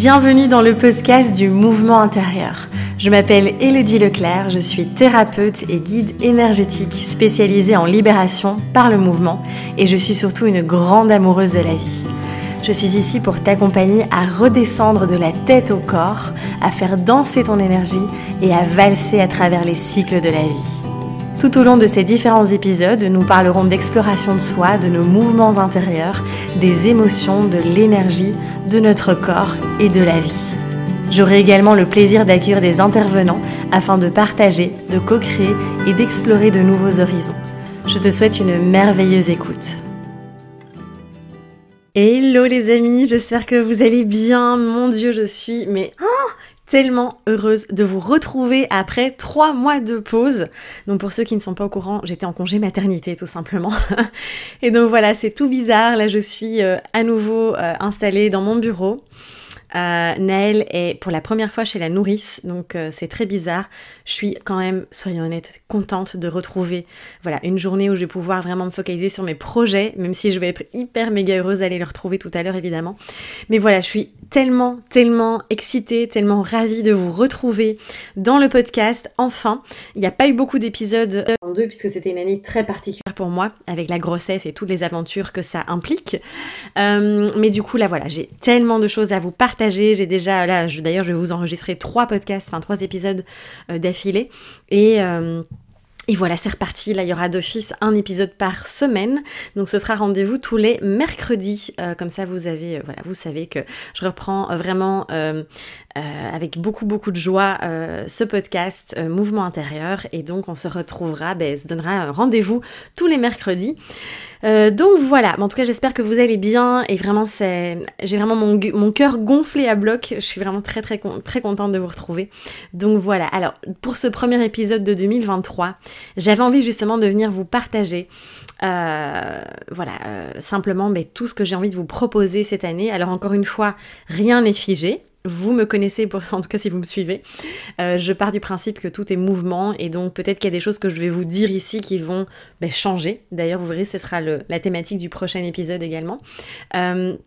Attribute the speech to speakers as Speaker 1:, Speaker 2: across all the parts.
Speaker 1: Bienvenue dans le podcast du mouvement intérieur. Je m'appelle Élodie Leclerc, je suis thérapeute et guide énergétique spécialisée en libération par le mouvement et je suis surtout une grande amoureuse de la vie. Je suis ici pour t'accompagner à redescendre de la tête au corps, à faire danser ton énergie et à valser à travers les cycles de la vie. Tout au long de ces différents épisodes, nous parlerons d'exploration de soi, de nos mouvements intérieurs, des émotions, de l'énergie, de notre corps et de la vie. J'aurai également le plaisir d'accueillir des intervenants afin de partager, de co-créer et d'explorer de nouveaux horizons. Je te souhaite une merveilleuse écoute. Hello les amis, j'espère que vous allez bien. Mon Dieu, je suis tellement heureuse de vous retrouver après 3 mois de pause. Donc pour ceux qui ne sont pas au courant, j'étais en congé maternité tout simplement. Et donc voilà, c'est tout bizarre. Là je suis à nouveau installée dans mon bureau. Naël est pour la première fois chez la nourrice, donc c'est très bizarre. Je suis quand même, soyons honnêtes, contente de retrouver une journée où je vais pouvoir vraiment me focaliser sur mes projets, même si je vais être hyper méga heureuse d'aller le retrouver tout à l'heure évidemment. Mais voilà, je suis tellement excitée, tellement ravie de vous retrouver dans le podcast. Enfin, il n'y a pas eu beaucoup d'épisodes en 2 puisque c'était une année très particulière pour moi avec la grossesse et toutes les aventures que ça implique. Mais du coup là voilà, j'ai tellement de choses à vous partager. J'ai déjà, d'ailleurs je vais vous enregistrer 3 épisodes d'affilée et voilà, c'est reparti. Là, il y aura d'office un épisode par semaine. Donc, ce sera rendez-vous tous les mercredis. Comme ça, vous savez que je reprends vraiment avec beaucoup de joie ce podcast Mouvement Intérieur. Et donc, on se retrouvera, se donnera un rendez-vous tous les mercredis. Donc voilà, en tout cas j'espère que vous allez bien et vraiment j'ai vraiment mon cœur gonflé à bloc, je suis vraiment très contente de vous retrouver. Donc voilà, alors pour ce premier épisode de 2023, j'avais envie justement de venir vous partager simplement tout ce que j'ai envie de vous proposer cette année. Alors encore une fois, rien n'est figé. Vous me connaissez, en tout cas si vous me suivez, je pars du principe que tout est mouvement et donc peut-être qu'il y a des choses que je vais vous dire ici qui vont changer. D'ailleurs vous verrez, ce sera la thématique du prochain épisode également. Mais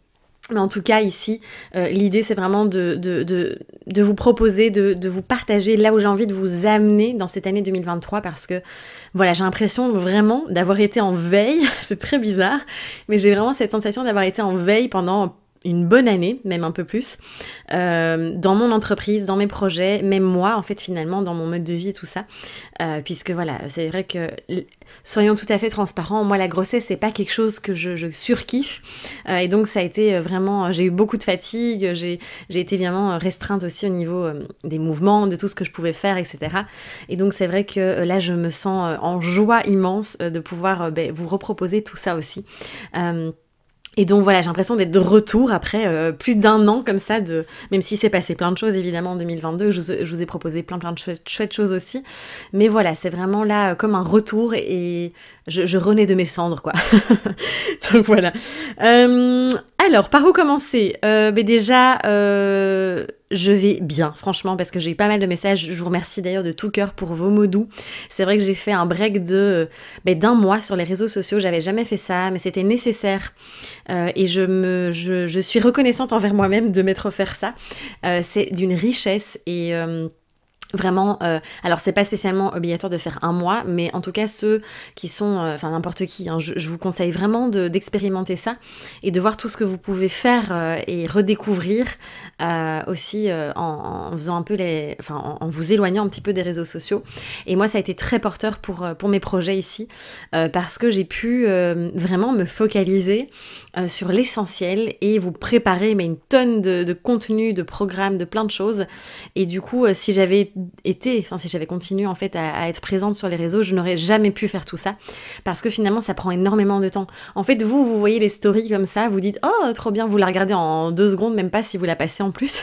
Speaker 1: en tout cas ici, l'idée c'est vraiment de vous proposer, de vous partager là où j'ai envie de vous amener dans cette année 2023 parce que voilà, j'ai l'impression vraiment d'avoir été en veille, c'est très bizarre, mais j'ai vraiment cette sensation d'avoir été en veille pendant une bonne année, même un peu plus, dans mon entreprise, dans mes projets, même moi, en fait, finalement, dans mon mode de vie et tout ça. Puisque voilà, c'est vrai que, soyons tout à fait transparents, moi, la grossesse, c'est pas quelque chose que je surkiffe. Et donc, ça a été vraiment, j'ai eu beaucoup de fatigue, j'ai été vraiment restreinte aussi au niveau des mouvements, de tout ce que je pouvais faire, etc. Et donc, c'est vrai que là, je me sens en joie immense de pouvoir vous reproposer tout ça aussi. Et donc voilà, j'ai l'impression d'être de retour après plus d'1 an comme ça, même si c'est passé plein de choses évidemment en 2022, je vous ai proposé plein de chouettes choses aussi, mais voilà, c'est vraiment là comme un retour et je renais de mes cendres quoi. Donc voilà. Alors, par où commencer? Déjà, je vais bien, franchement, parce que j'ai eu pas mal de messages. Je vous remercie d'ailleurs de tout cœur pour vos mots doux. C'est vrai que j'ai fait un break d'1 mois sur les réseaux sociaux. J'avais jamais fait ça, mais c'était nécessaire. Et je suis reconnaissante envers moi-même de m'être offert ça. C'est d'une richesse et... Vraiment, alors c'est pas spécialement obligatoire de faire 1 mois, mais en tout cas ceux qui sont, n'importe qui, hein, je vous conseille vraiment d'expérimenter ça et de voir tout ce que vous pouvez faire et redécouvrir aussi en faisant un peu en vous éloignant un petit peu des réseaux sociaux. Et moi ça a été très porteur pour mes projets ici parce que j'ai pu vraiment me focaliser sur l'essentiel et vous préparer une tonne de contenu, de programmes, de plein de choses. Et du coup, si j'avais continué en fait à être présente sur les réseaux, je n'aurais jamais pu faire tout ça parce que finalement ça prend énormément de temps. En fait, vous voyez les stories comme ça, vous dites oh trop bien, vous la regardez en 2 secondes, même pas si vous la passez en plus.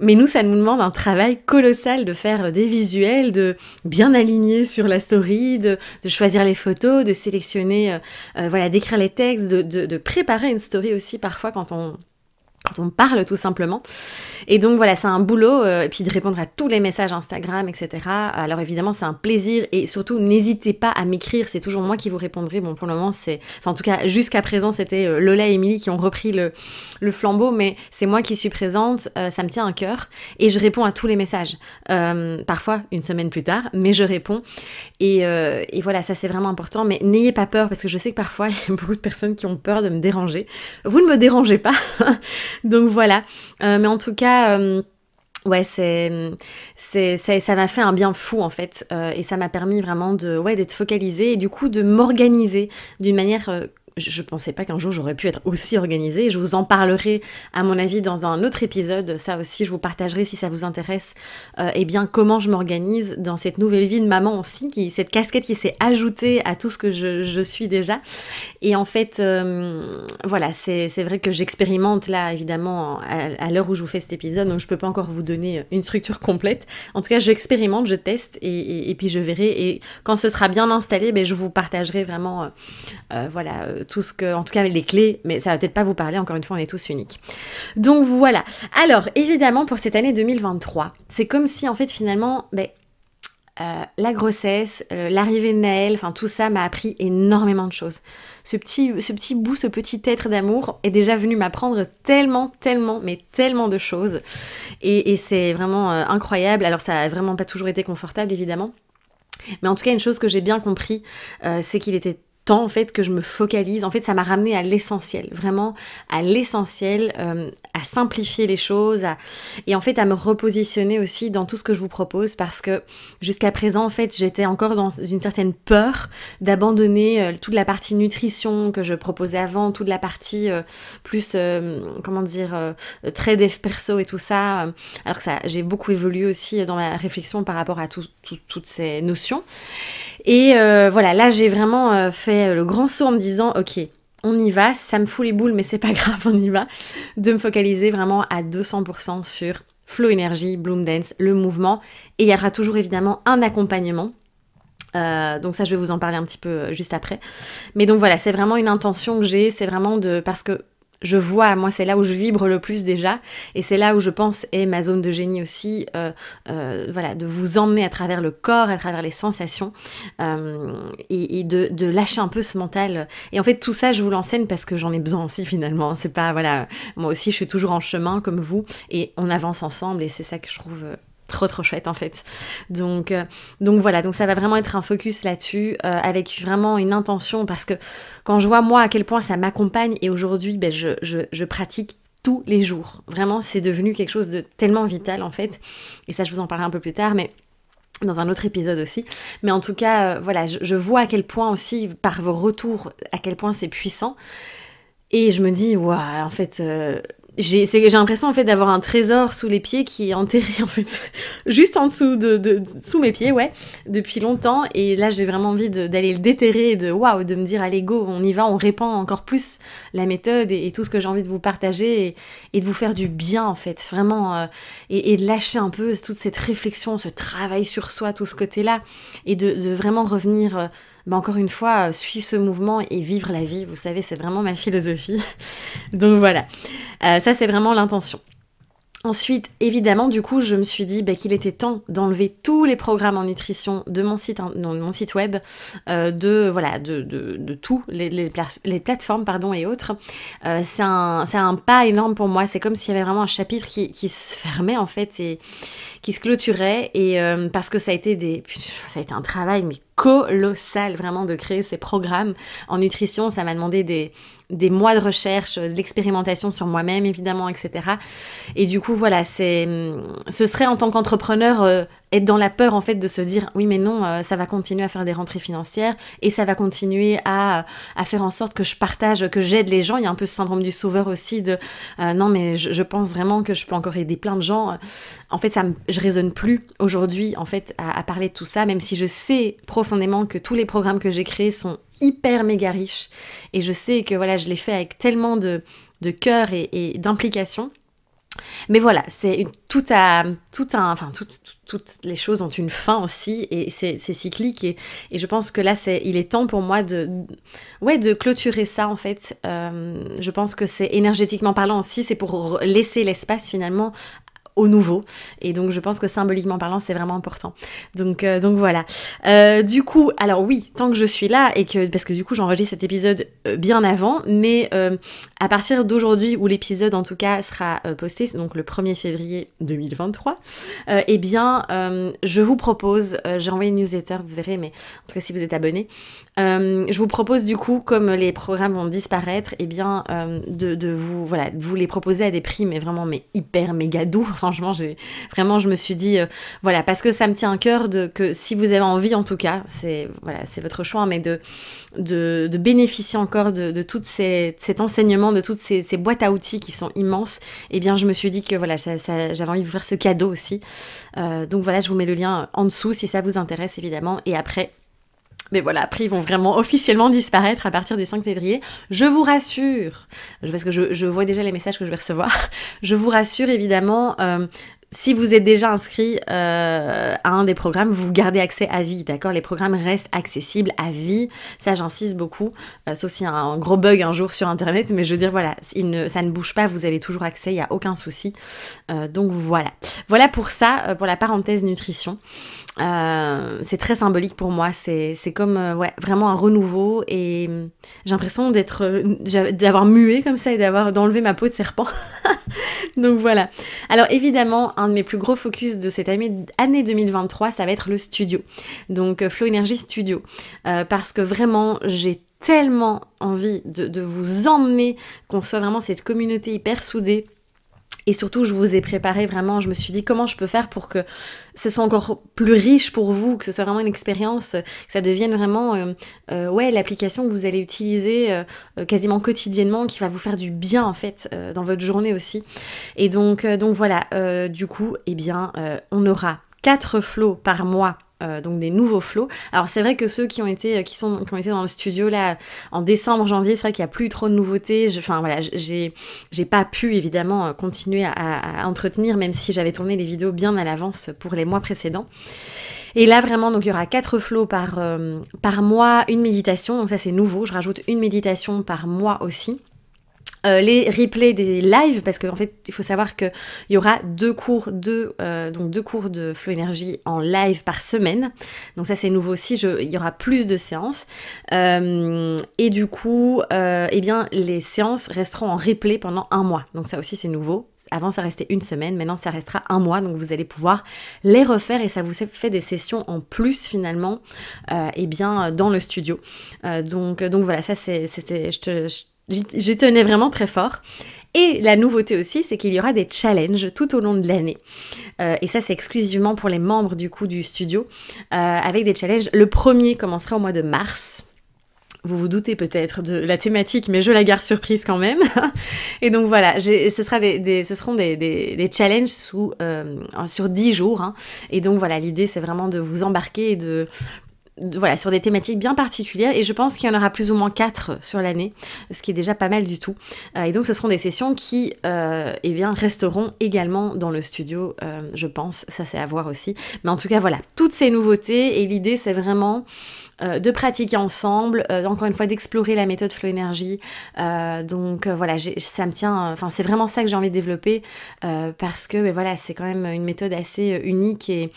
Speaker 1: Mais nous, ça nous demande un travail colossal de faire des visuels, de bien aligner sur la story, de choisir les photos, de sélectionner, d'écrire les textes, de préparer une story aussi parfois quand quand on parle tout simplement. Et donc voilà, c'est un boulot, et puis de répondre à tous les messages Instagram, etc. Alors évidemment, c'est un plaisir, et surtout, n'hésitez pas à m'écrire, c'est toujours moi qui vous répondrai. Bon, pour le moment, en tout cas, jusqu'à présent, c'était Lola et Émilie qui ont repris le flambeau, mais c'est moi qui suis présente, ça me tient à cœur, et je réponds à tous les messages. Parfois, une semaine plus tard, mais je réponds. Et voilà, ça c'est vraiment important, mais n'ayez pas peur, parce que je sais que parfois, il y a beaucoup de personnes qui ont peur de me déranger. Vous ne me dérangez pas. Donc voilà, mais en tout cas, ouais, ça m'a fait un bien fou en fait, et ça m'a permis vraiment d'être focalisée et du coup de m'organiser d'une manière je pensais pas qu'un jour j'aurais pu être aussi organisée, et je vous en parlerai à mon avis dans un autre épisode. Ça aussi je vous partagerai si ça vous intéresse, eh bien comment je m'organise dans cette nouvelle vie de maman aussi, cette casquette qui s'est ajoutée à tout ce que je suis déjà. Et en fait voilà, c'est vrai que j'expérimente là évidemment à l'heure où je vous fais cet épisode, donc je peux pas encore vous donner une structure complète. En tout cas j'expérimente, je teste, et puis je verrai, et quand ce sera bien installé, je vous partagerai vraiment voilà tout ce que, en tout cas les clés, mais ça va peut-être pas vous parler, encore une fois on est tous uniques. Donc voilà, alors évidemment pour cette année 2023, c'est comme si en fait finalement, la grossesse, l'arrivée de Naël, enfin tout ça m'a appris énormément de choses. Ce petit bout, ce petit être d'amour est déjà venu m'apprendre tellement de choses, et c'est vraiment incroyable. Alors ça a vraiment pas toujours été confortable évidemment, mais en tout cas une chose que j'ai bien compris, c'est qu'il était temps en fait que je me focalise. En fait ça m'a ramené à l'essentiel, vraiment à l'essentiel, à simplifier les choses, et en fait à me repositionner aussi dans tout ce que je vous propose, parce que jusqu'à présent en fait j'étais encore dans une certaine peur d'abandonner toute la partie nutrition que je proposais avant, toute la partie plus très dev perso et tout ça, alors que j'ai beaucoup évolué aussi dans ma réflexion par rapport à toutes ces notions. Et voilà, là j'ai vraiment fait le grand saut en me disant ok, on y va, ça me fout les boules mais c'est pas grave, on y va, de me focaliser vraiment à 200% sur Flow Energy, Bloom Dance, le mouvement, et il y aura toujours évidemment un accompagnement. Donc ça je vais vous en parler un petit peu juste après, mais donc voilà, c'est vraiment une intention que j'ai, c'est vraiment parce que je vois, moi c'est là où je vibre le plus déjà, et c'est là où je pense est ma zone de génie aussi, voilà, de vous emmener à travers le corps, à travers les sensations, et de lâcher un peu ce mental. Et en fait tout ça je vous l'enseigne parce que j'en ai besoin aussi finalement, c'est pas, voilà, moi aussi je suis toujours en chemin comme vous, et on avance ensemble, et c'est ça que je trouve trop chouette en fait. Donc voilà, donc ça va vraiment être un focus là-dessus, avec vraiment une intention, parce que quand je vois moi à quel point ça m'accompagne, et aujourd'hui je pratique tous les jours, vraiment c'est devenu quelque chose de tellement vital en fait, et ça je vous en parlerai un peu plus tard, mais dans un autre épisode aussi, mais en tout cas voilà, je vois à quel point aussi par vos retours à quel point c'est puissant, et je me dis waouh, en fait j'ai l'impression en fait d'avoir un trésor sous les pieds qui est enterré en fait juste en dessous sous mes pieds, ouais, depuis longtemps, et là j'ai vraiment envie d'aller le déterrer, de me dire allez go, on y va, on répand encore plus la méthode et tout ce que j'ai envie de vous partager, et de vous faire du bien en fait, vraiment, et de lâcher un peu toute cette réflexion, ce travail sur soi, tout ce côté-là, et de vraiment revenir encore une fois, suivre ce mouvement et vivre la vie, vous savez, c'est vraiment ma philosophie. Donc voilà, ça c'est vraiment l'intention. Ensuite, évidemment, du coup, je me suis dit qu'il était temps d'enlever tous les programmes en nutrition de mon site web, de tous les plateformes, et autres. C'est un pas énorme pour moi. C'est comme s'il y avait vraiment un chapitre qui se fermait en fait et qui se clôturait. Et parce que ça a été un travail mais colossal vraiment de créer ces programmes en nutrition. Ça m'a demandé des mois de recherche, de l'expérimentation sur moi-même évidemment, etc. Et du coup voilà, ce serait en tant qu'entrepreneur être dans la peur en fait de se dire oui mais non, ça va continuer à faire des rentrées financières, et ça va continuer à faire en sorte que je partage, que j'aide les gens. Il y a un peu ce syndrome du sauveur aussi de non mais je pense vraiment que je peux encore aider plein de gens. En fait je raisonne plus aujourd'hui en fait à parler de tout ça, même si je sais profondément que tous les programmes que j'ai créés sont hyper méga riches, et je sais que voilà, je l'ai fait avec tellement de cœur et d'implication. Mais voilà, toutes les choses ont une fin aussi, et c'est cyclique, et je pense que là, il est temps pour moi de clôturer ça, en fait. Je pense que c'est énergétiquement parlant aussi, c'est pour laisser l'espace finalement au nouveau, et donc je pense que symboliquement parlant c'est vraiment important, donc voilà. Du coup, alors oui, tant que je suis là, parce que du coup j'enregistre cet épisode bien avant, mais à partir d'aujourd'hui, où l'épisode en tout cas sera posté, c'est donc le 1er février 2023, eh bien je vous propose, j'ai envoyé une newsletter, vous verrez, mais en tout cas si vous êtes abonné, je vous propose du coup, comme les programmes vont disparaître, eh bien de vous les proposer à des prix mais hyper méga doux. Franchement, je me suis dit, voilà, parce que ça me tient à cœur que si vous avez envie, en tout cas, c'est votre choix, mais de bénéficier encore de tout cet enseignement, de toutes ces boîtes à outils qui sont immenses, eh bien je me suis dit que voilà, j'avais envie de vous faire ce cadeau aussi. Donc voilà, je vous mets le lien en dessous si ça vous intéresse évidemment, et après... Mais voilà, après ils vont vraiment officiellement disparaître à partir du 5 février. Je vous rassure, parce que je vois déjà les messages que je vais recevoir, je vous rassure évidemment, si vous êtes déjà inscrit à un des programmes, vous gardez accès à vie, d'accord? Les programmes restent accessibles à vie, ça j'insiste beaucoup, sauf s'il y a un gros bug un jour sur internet, mais je veux dire voilà, ça ne bouge pas, vous avez toujours accès, il n'y a aucun souci. Donc voilà. Voilà pour ça, pour la parenthèse nutrition. C'est très symbolique pour moi, c'est comme vraiment un renouveau, et j'ai l'impression d'avoir mué comme ça et d'enlever ma peau de serpent. Donc voilà. Alors évidemment, un de mes plus gros focus de cette année 2023, ça va être le studio. Donc Flow Energy Studio. Parce que vraiment, j'ai tellement envie de vous emmener, qu'on soit vraiment cette communauté hyper soudée. Et surtout, je vous ai préparé vraiment, je me suis dit comment je peux faire pour que ce soit encore plus riche pour vous, que ce soit vraiment une expérience, que ça devienne vraiment l'application que vous allez utiliser quasiment quotidiennement, qui va vous faire du bien en fait dans votre journée aussi. Et donc voilà, du coup, eh bien, on aura 4 flows par mois. Donc des nouveaux flows. Alors c'est vrai que ceux qui ont été dans le studio là en décembre, janvier, c'est vrai qu'il n'y a plus trop de nouveautés. J'ai pas pu évidemment continuer à entretenir, même si j'avais tourné les vidéos bien à l'avance pour les mois précédents. Et là vraiment, donc il y aura 4 flows par mois, une méditation. Donc ça c'est nouveau. Je rajoute une méditation par mois aussi. Les replays des lives, parce qu'en fait il faut savoir qu'il y aura 2 cours de Flow Energy en live par semaine, donc ça c'est nouveau aussi, il y aura plus de séances, et du coup eh bien les séances resteront en replay pendant 1 mois, donc ça aussi c'est nouveau. Avant ça restait 1 semaine, maintenant ça restera 1 mois, donc vous allez pouvoir les refaire et ça vous fait des sessions en plus finalement eh bien dans le studio. Donc voilà, ça j'y tenais vraiment très fort. Et la nouveauté aussi, c'est qu'il y aura des challenges tout au long de l'année. Et ça, c'est exclusivement pour les membres du coup du studio, avec des challenges. Le premier commencera au mois de mars. Vous vous doutez peut-être de la thématique, mais je la garde surprise quand même. Et donc voilà, ce seront des challenges sur 10 jours. Hein. Et donc voilà, l'idée, c'est vraiment de vous embarquer et voilà, sur des thématiques bien particulières, et je pense qu'il y en aura plus ou moins 4 sur l'année, ce qui est déjà pas mal du tout. Et donc ce seront des sessions qui eh bien, resteront également dans le studio, je pense, ça c'est à voir aussi. Mais en tout cas voilà, toutes ces nouveautés, et l'idée c'est vraiment de pratiquer ensemble, encore une fois d'explorer la méthode Flow Energy. Donc voilà, ça me tient, c'est vraiment ça que j'ai envie de développer, parce que voilà, c'est quand même une méthode assez unique, et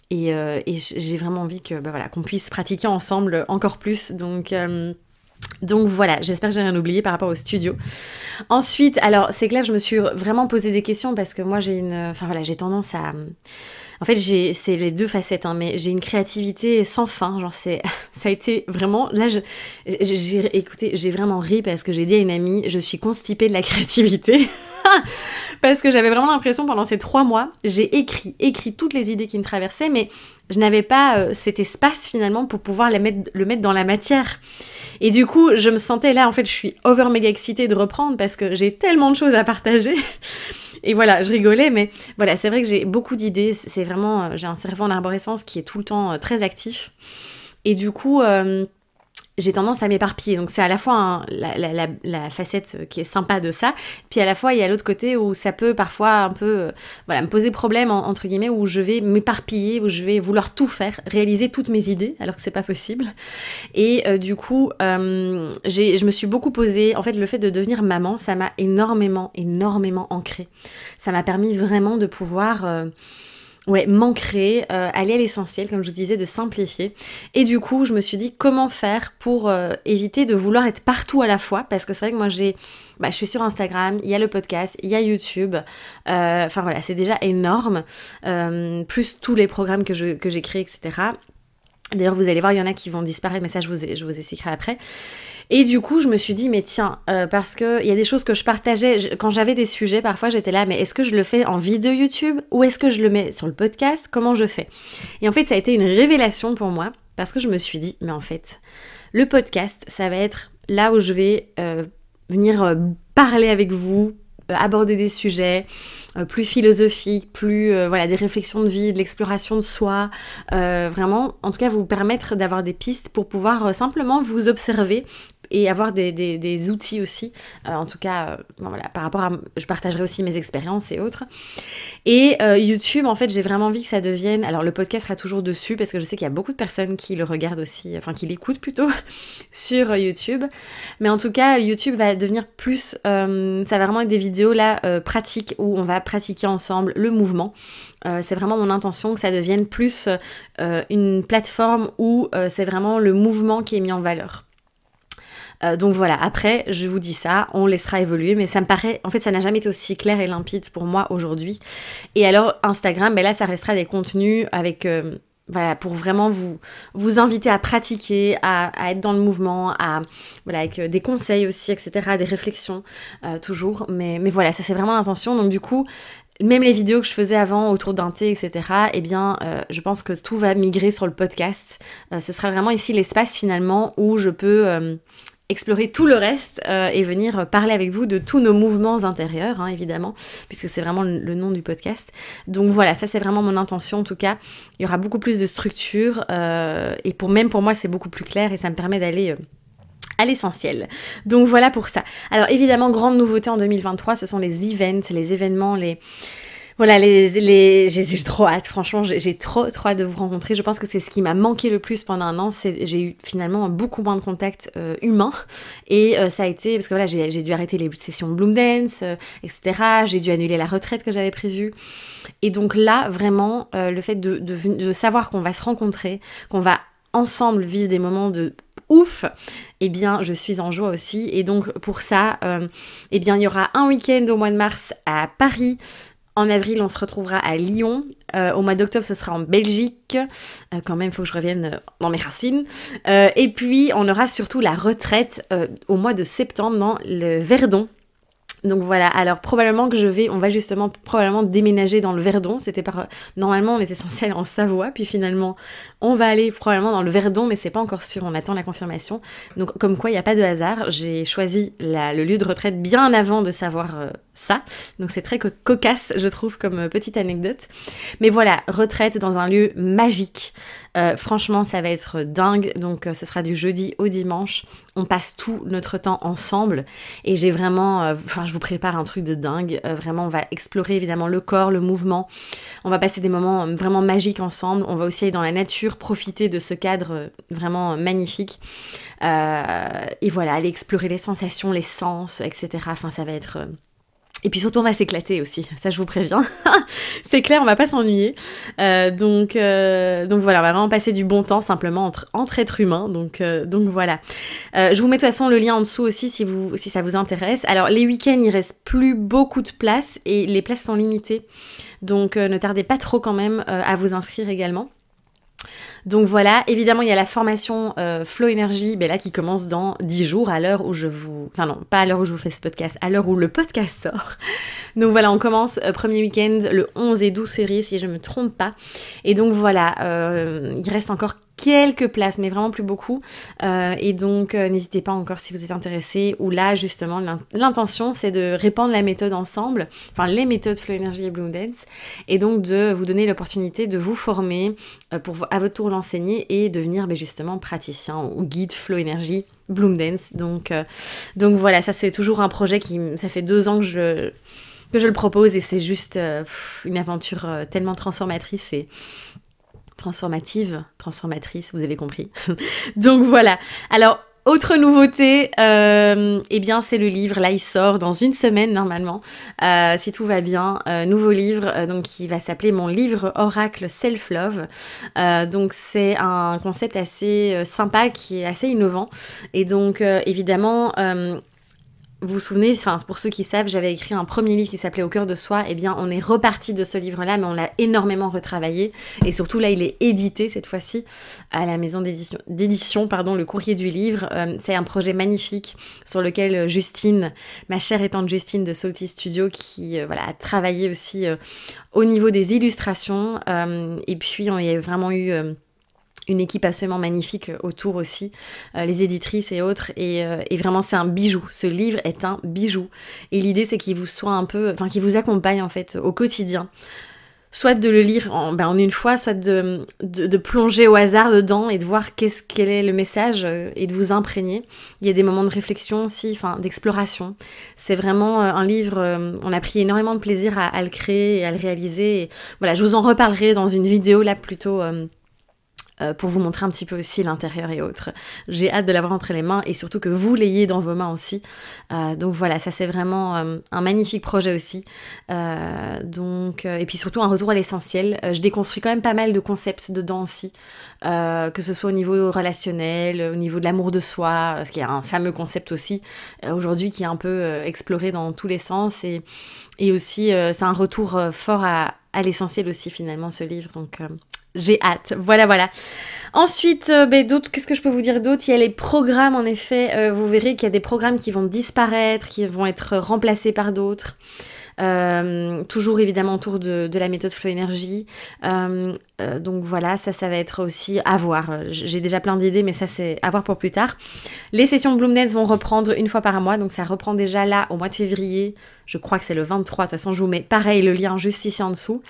Speaker 1: j'ai vraiment envie que qu'on puisse pratiquer ensemble encore plus. Donc voilà, j'espère que j'ai rien oublié par rapport au studio. Ensuite, alors c'est clair, je me suis vraiment posé des questions, parce que moi j'ai tendance à... En fait, c'est les 2 facettes, hein, mais j'ai une créativité sans fin, genre ça a été vraiment... Là, j'ai vraiment ri, parce que j'ai dit à une amie, je suis constipée de la créativité, parce que j'avais vraiment l'impression, pendant ces 3 mois, j'ai écrit toutes les idées qui me traversaient, mais je n'avais pas cet espace finalement pour pouvoir le mettre dans la matière. Et du coup, je me sentais là, en fait, je suis over méga excitée de reprendre, parce que j'ai tellement de choses à partager. Et voilà, je rigolais, mais voilà, c'est vrai que j'ai beaucoup d'idées. C'est vraiment, j'ai un cerveau en arborescence qui est tout le temps très actif. Et du coup, j'ai tendance à m'éparpiller. Donc c'est à la fois la facette qui est sympa de ça, puis à la fois il y a l'autre côté où ça peut parfois un peu me poser problème entre guillemets, où je vais m'éparpiller, où je vais vouloir tout faire, réaliser toutes mes idées alors que c'est pas possible. Et du coup je me suis beaucoup posée, en fait le fait de devenir maman, ça m'a énormément ancrée. Ça m'a permis vraiment de pouvoir m'ancrer, aller à l'essentiel, comme je vous disais, de simplifier. Et du coup, je me suis dit comment faire pour éviter de vouloir être partout à la fois, parce que c'est vrai que moi je suis sur Instagram, il y a le podcast, il y a YouTube, enfin voilà, c'est déjà énorme, plus tous les programmes que j'ai créés, etc. D'ailleurs, vous allez voir, il y en a qui vont disparaître, mais ça, je vous expliquerai après. Et du coup, je me suis dit, mais tiens, parce qu'il y a des choses que je partageais, quand j'avais des sujets, parfois j'étais là, mais est-ce que je le fais en vidéo YouTube ou est-ce que je le mets sur le podcast? Comment je fais? Et en fait, ça a été une révélation pour moi, parce que je me suis dit, mais en fait, le podcast, ça va être là où je vais venir parler avec vous, aborder des sujets plus philosophiques, plus des réflexions de vie, de l'exploration de soi, vraiment, en tout cas vous permettre d'avoir des pistes pour pouvoir simplement vous observer et avoir des outils aussi, en tout cas, par rapport à... Je partagerai aussi mes expériences et autres. Et YouTube, en fait, j'ai vraiment envie que ça devienne... Alors, le podcast sera toujours dessus, parce que je sais qu'il y a beaucoup de personnes qui le regardent aussi, enfin, qui l'écoutent plutôt, sur YouTube. Mais en tout cas, YouTube va devenir plus... ça va vraiment être des vidéos, là, pratiques, où on va pratiquer ensemble le mouvement. C'est vraiment mon intention que ça devienne plus une plateforme où c'est vraiment le mouvement qui est mis en valeur. Donc voilà, après, je vous dis ça, on laissera évoluer, mais ça me paraît, en fait, ça n'a jamais été aussi clair et limpide pour moi aujourd'hui. Et alors, Instagram, là, ça restera des contenus avec, pour vraiment vous inviter à pratiquer, à être dans le mouvement, avec des conseils aussi, etc., des réflexions, toujours. Mais voilà, ça c'est vraiment l'intention. Donc du coup, même les vidéos que je faisais avant autour d'un thé, etc., je pense que tout va migrer sur le podcast. Ce sera vraiment ici l'espace finalement où je peux explorer tout le reste et venir parler avec vous de tous nos mouvements intérieurs, évidemment, puisque c'est vraiment le nom du podcast. Donc voilà, ça c'est vraiment mon intention en tout cas. Il y aura beaucoup plus de structure et pour moi c'est beaucoup plus clair et ça me permet d'aller... à l'essentiel. Donc voilà pour ça. Alors évidemment, grande nouveauté en 2023, ce sont les events, les événements, j'ai trop hâte, franchement, j'ai trop hâte de vous rencontrer. Je pense que c'est ce qui m'a manqué le plus pendant un an, j'ai eu finalement beaucoup moins de contacts humains et ça a été, parce que j'ai dû arrêter les sessions Bloom Dance, etc. J'ai dû annuler la retraite que j'avais prévue. Et donc là, vraiment, le fait de savoir qu'on va se rencontrer, qu'on va ensemble vivre des moments de ouf, je suis en joie aussi. Et donc pour ça, il y aura un week-end au mois de mars à Paris. En avril, on se retrouvera à Lyon. Au mois d'octobre, ce sera en Belgique. Quand même, il faut que je revienne dans mes racines. Et puis, on aura surtout la retraite au mois de septembre dans le Verdon. Donc voilà, alors probablement que on va justement probablement déménager dans le Verdon. Normalement on était censé aller en Savoie, puis finalement on va aller probablement dans le Verdon, mais c'est pas encore sûr, on attend la confirmation. Donc comme quoi il n'y a pas de hasard, j'ai choisi le lieu de retraite bien avant de savoir ça. Donc c'est très cocasse, je trouve, comme petite anecdote. Mais voilà, retraite dans un lieu magique. Franchement, ça va être dingue. Donc, ce sera du jeudi au dimanche. On passe tout notre temps ensemble. Et j'ai vraiment... je vous prépare un truc de dingue. Vraiment, on va explorer évidemment le corps, le mouvement. On va passer des moments vraiment magiques ensemble. On va aussi aller dans la nature, profiter de ce cadre vraiment magnifique. Et voilà, aller explorer les sensations, les sens, etc. Enfin, ça va être... Et puis surtout on va s'éclater aussi, ça je vous préviens. C'est clair, on va pas s'ennuyer. Donc voilà, on va vraiment passer du bon temps simplement entre êtres humains. Donc voilà. Je vous mets de toute façon le lien en dessous aussi si ça vous intéresse. Alors les week-ends, il reste plus beaucoup de places et les places sont limitées. Donc ne tardez pas trop quand même à vous inscrire également. Donc voilà, évidemment il y a la formation Flow Energy, là qui commence dans 10 jours à l'heure où enfin non, pas à l'heure où je vous fais ce podcast, à l'heure où le podcast sort. Donc voilà, on commence premier week-end le 11 et 12 février si je me trompe pas. Et donc voilà, il reste encore quelques places, mais vraiment plus beaucoup. Et donc, n'hésitez pas encore si vous êtes intéressé, où là, justement, l'intention, c'est de répandre la méthode ensemble, enfin les méthodes Flow Energy et Bloom Dance, et donc de vous donner l'opportunité de vous former pour à votre tour l'enseigner et devenir justement praticien ou guide Flow Energy, Bloom Dance. Donc voilà, ça c'est toujours un projet ça fait 2 ans que je le propose, et c'est juste une aventure tellement transformatrice et transformatrice, vous avez compris. Donc voilà. Alors, autre nouveauté, eh bien c'est le livre, là il sort dans 1 semaine normalement, si tout va bien, nouveau livre, donc qui va s'appeler Mon livre Oracle Self-Love. Donc c'est un concept assez sympa, qui est assez innovant, et donc évidemment... vous vous souvenez, enfin pour ceux qui savent, j'avais écrit un premier livre qui s'appelait Au cœur de soi. Eh bien, on est reparti de ce livre-là, mais on l'a énormément retravaillé. Et surtout, là, il est édité cette fois-ci à la maison d'édition, le Courrier du Livre. C'est un projet magnifique sur lequel Justine, ma chère et tante Justine de Salty Studio, qui a travaillé aussi au niveau des illustrations. Et puis, on y a vraiment eu... une équipe absolument magnifique autour aussi, les éditrices et autres, et vraiment c'est un bijou, ce livre est un bijou, et l'idée c'est qu'il vous soit un peu, qu'il vous accompagne en fait au quotidien, soit de le lire en 1 fois, soit de plonger au hasard dedans et de voir quel est le message et de vous imprégner. Il y a des moments de réflexion aussi, d'exploration. C'est vraiment un livre, on a pris énormément de plaisir à le créer et à le réaliser, et voilà, je vous en reparlerai dans une vidéo là plutôt... pour vous montrer un petit peu aussi l'intérieur et autres. J'ai hâte de l'avoir entre les mains, et surtout que vous l'ayez dans vos mains aussi. Donc voilà, ça c'est vraiment un magnifique projet aussi. Et puis surtout un retour à l'essentiel. Je déconstruis quand même pas mal de concepts dedans aussi, que ce soit au niveau relationnel, au niveau de l'amour de soi, ce qui est un fameux concept aussi aujourd'hui qui est un peu exploré dans tous les sens, et aussi c'est un retour fort à l'essentiel aussi finalement, ce livre. Donc j'ai hâte, voilà. Ensuite, d'autres, qu'est-ce que je peux vous dire d'autre? Il y a les programmes, en effet, vous verrez qu'il y a des programmes qui vont disparaître, qui vont être remplacés par d'autres. Toujours évidemment autour de la méthode Flow Energy. Donc voilà, ça va être aussi à voir. J'ai déjà plein d'idées, mais ça c'est à voir pour plus tard. Les sessions Bloom Dance vont reprendre 1 fois par mois, donc ça reprend déjà là au mois de février. Je crois que c'est le 23, de toute façon je vous mets pareil le lien juste ici en dessous.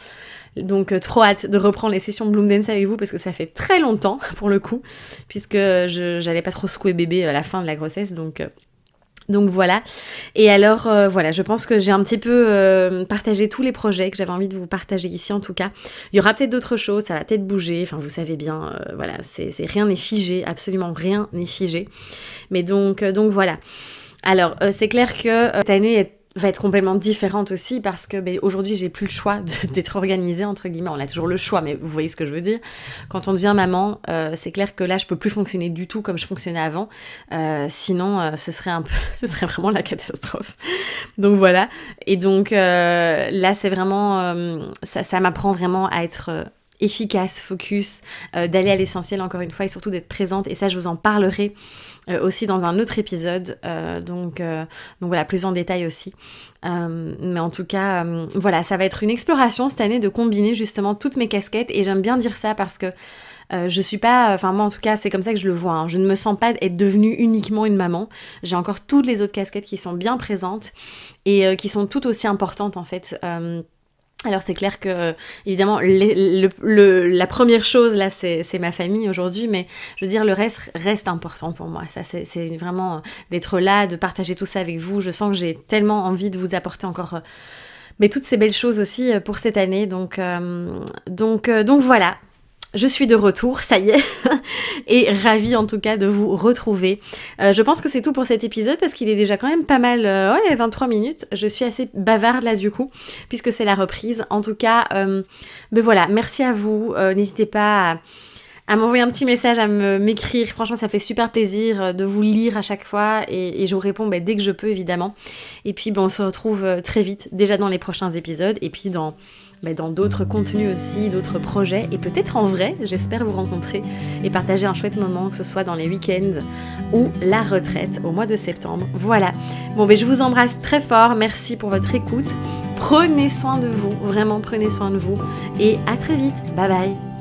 Speaker 1: Donc trop hâte de reprendre les sessions Bloom Dance avec vous, parce que ça fait très longtemps pour le coup, puisque j'allais pas trop secouer bébé à la fin de la grossesse, donc voilà. Et alors voilà, je pense que j'ai un petit peu partagé tous les projets que j'avais envie de vous partager ici en tout cas. Il y aura peut-être d'autres choses, ça va peut-être bouger, vous savez bien, voilà, rien n'est figé, absolument rien n'est figé. Mais donc voilà. Alors c'est clair que cette année va être complètement différente aussi, parce que aujourd'hui j'ai plus le choix d'être organisée entre guillemets. On a toujours le choix, mais vous voyez ce que je veux dire. Quand on devient maman, c'est clair que là je peux plus fonctionner du tout comme je fonctionnais avant, sinon ce serait vraiment la catastrophe. Donc voilà, et donc là c'est vraiment ça m'apprend vraiment à être efficace, focus, d'aller à l'essentiel encore une fois, et surtout d'être présente, et ça je vous en parlerai aussi dans un autre épisode, donc voilà, plus en détail aussi, mais en tout cas voilà, ça va être une exploration cette année de combiner justement toutes mes casquettes, et j'aime bien dire ça parce que je suis pas, moi en tout cas c'est comme ça que je le vois, hein. Je ne me sens pas être devenue uniquement une maman, j'ai encore toutes les autres casquettes qui sont bien présentes et qui sont toutes aussi importantes en fait. Alors c'est clair que évidemment la première chose là c'est ma famille aujourd'hui, mais je veux dire le reste important pour moi. Ça c'est vraiment d'être là, de partager tout ça avec vous. Je sens que j'ai tellement envie de vous apporter encore toutes ces belles choses aussi pour cette année. Donc voilà. Je suis de retour, ça y est, et ravie en tout cas de vous retrouver. Je pense que c'est tout pour cet épisode, parce qu'il est déjà quand même pas mal, 23 minutes. Je suis assez bavarde là du coup, puisque c'est la reprise. En tout cas, voilà, merci à vous. N'hésitez pas à m'envoyer un petit message, à m'écrire. Franchement, ça fait super plaisir de vous lire à chaque fois, et je vous réponds dès que je peux évidemment. Et puis on se retrouve très vite, déjà dans les prochains épisodes, et puis dans d'autres contenus aussi, d'autres projets, et peut-être en vrai, j'espère vous rencontrer et partager un chouette moment, que ce soit dans les week-ends ou la retraite au mois de septembre. Voilà. Je vous embrasse très fort, merci pour votre écoute, prenez soin de vous, vraiment prenez soin de vous, et à très vite, bye bye.